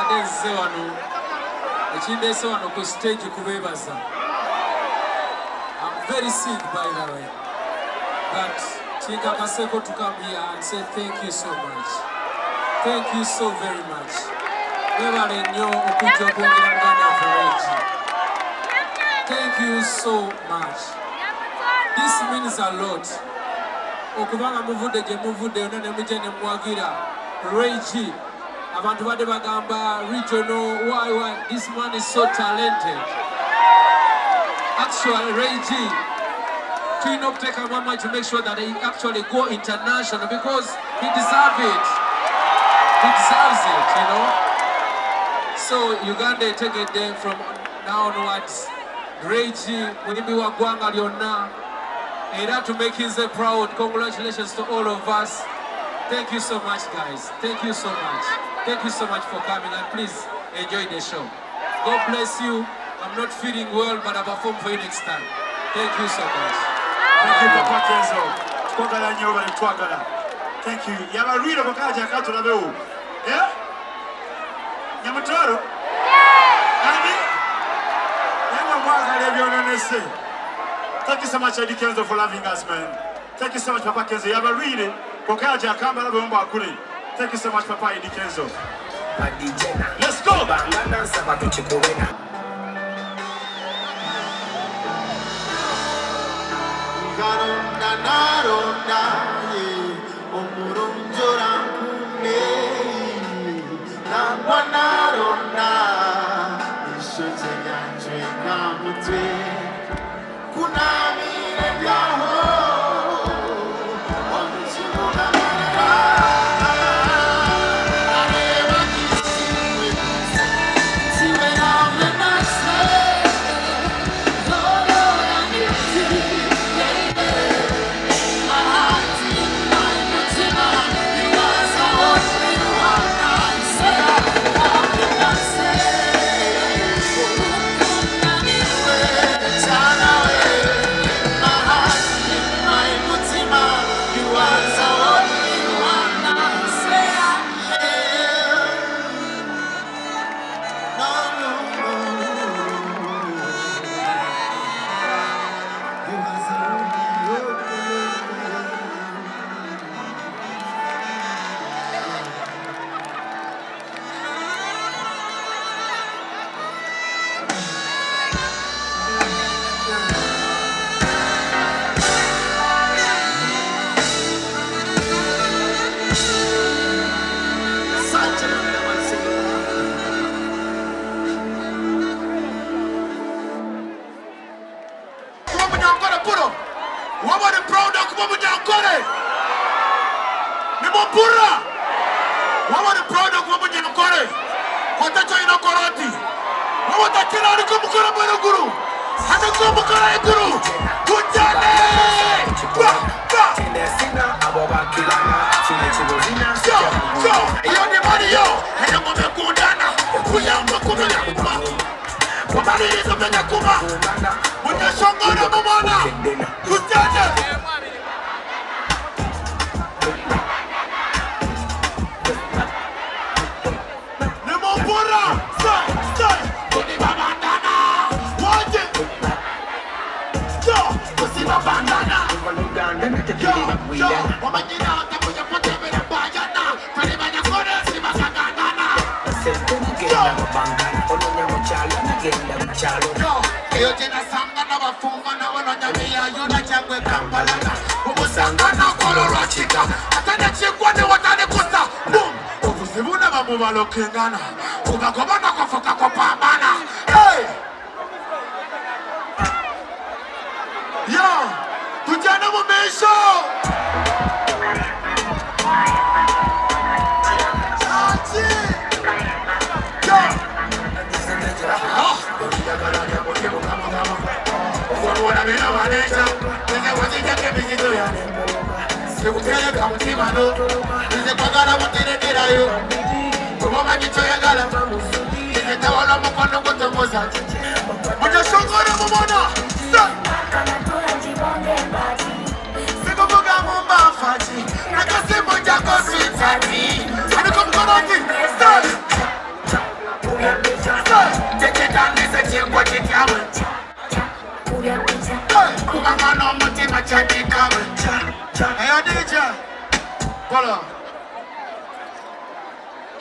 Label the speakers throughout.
Speaker 1: ndenze wano ekindese wano ku stage kubebaza. I'm very sick by the way, but Chika Kaseko to come here and say thank you so much. Thank you so very much. Thank you so much. This means a lot. Okubanga muvude je muvude onane mujene mwagira Reggie abantu bade bagamba regional why this man is so talented. Actually Reggie to not take a moment to make sure that he actually go international because he deserves it. He deserves it, you know. So Uganda take it there from now onwards. Reggie Mwimbi wa Gwanga Lyonna. And to make him say proud. Congratulations to all of us. Thank you so much, guys. Thank you so much. Thank you so much for coming and please enjoy the show. God bless you. I'm not feeling well, but I'll perform for you next time. Thank you so much.
Speaker 2: Thank you, Papa Kenzo. Thank you. You have a real Kacheche Mentioned. Yeah? Nyamutoro? Thank you so much, Eddy Kenzo, for loving us, man. Thank you so much, Papa Kenzo. You have a reading. Thank you so much, Papa Eddy Kenzo. Let's go! Hey, DJ. Follow.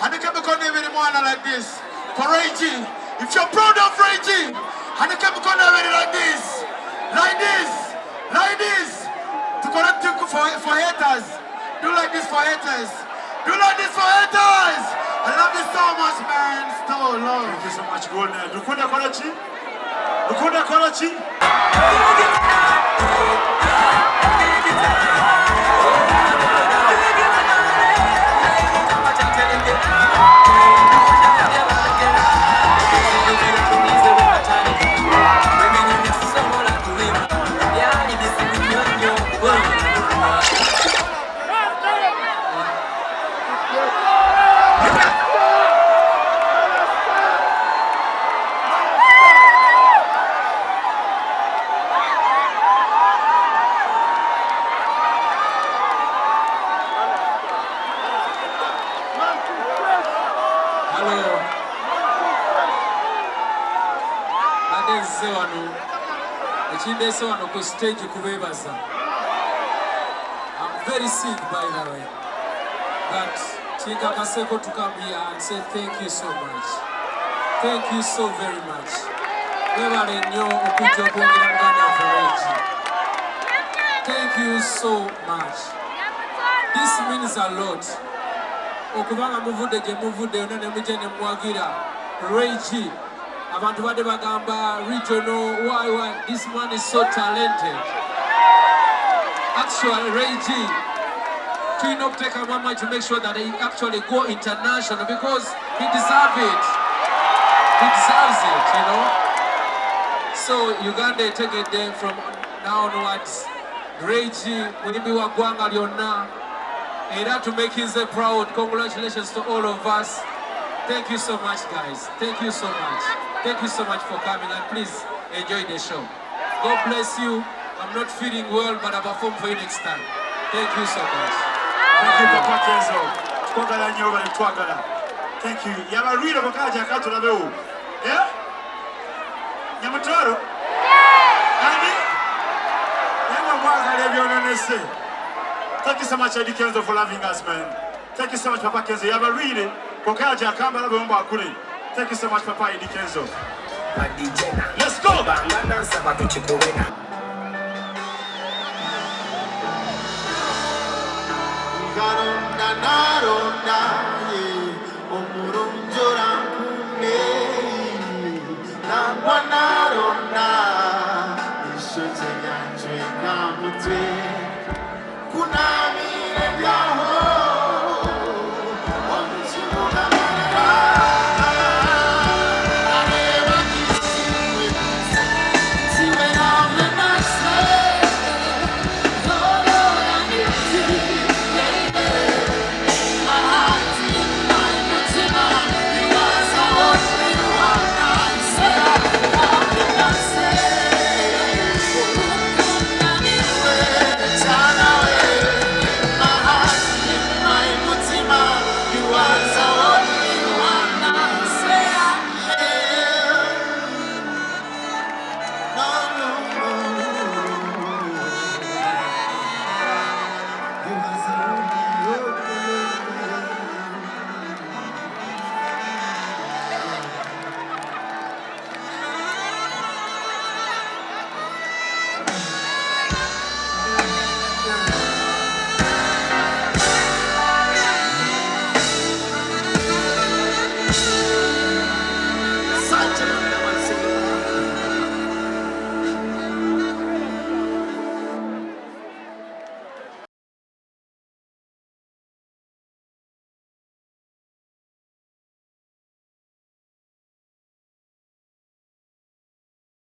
Speaker 2: And you can become even more like this. For Reggie. If you're proud of Reggie, and you can become like this. Like this. Like this. To connect for haters. Do like this for haters. Do like this for haters. I love you so much, man. So long. Thank you so much, Golden. Lukunda Kolachi. Lukunda Kolachi. Stage kubebaza. I'm very sick, by the way, but Chika Maseko to come here and say thank you so much. Thank you so very much. Thank you so much. This means a lot. Okubanga muvude je muvude onane mujene mwagira Reggie. Abantu bade bagamba regional why this man is so talented. Actually Reggie to not take a moment to make sure that he actually go international because he deserves it. He deserves it, you know. So Uganda take it there from now onwards. Reggie Mwimbi wa Gwanga Lyonna. And to make him say proud. Congratulations to all of us. Thank you so much, guys. Thank you so much. Thank you so much for coming, and please enjoy the show. God bless you. I'm not feeling well, but I'll perform for you next time. Thank you so much.
Speaker 3: Thank you, Papa Kenzo. Twagala nnyo bali twagala. Thank you. Yabalwira bakaja akatulabewo. Yeah? Nyamutoro? Ani? Yamwa mwagala ebyononese. Thank you so much, Eddy Kenzo, for loving us, man. Thank you so much, Papa Kenzo. Yabalwire bakaja akambala bomba akule. Thank you so much, Papa Eddy Kenzo. Let's go!
Speaker 2: Naronda,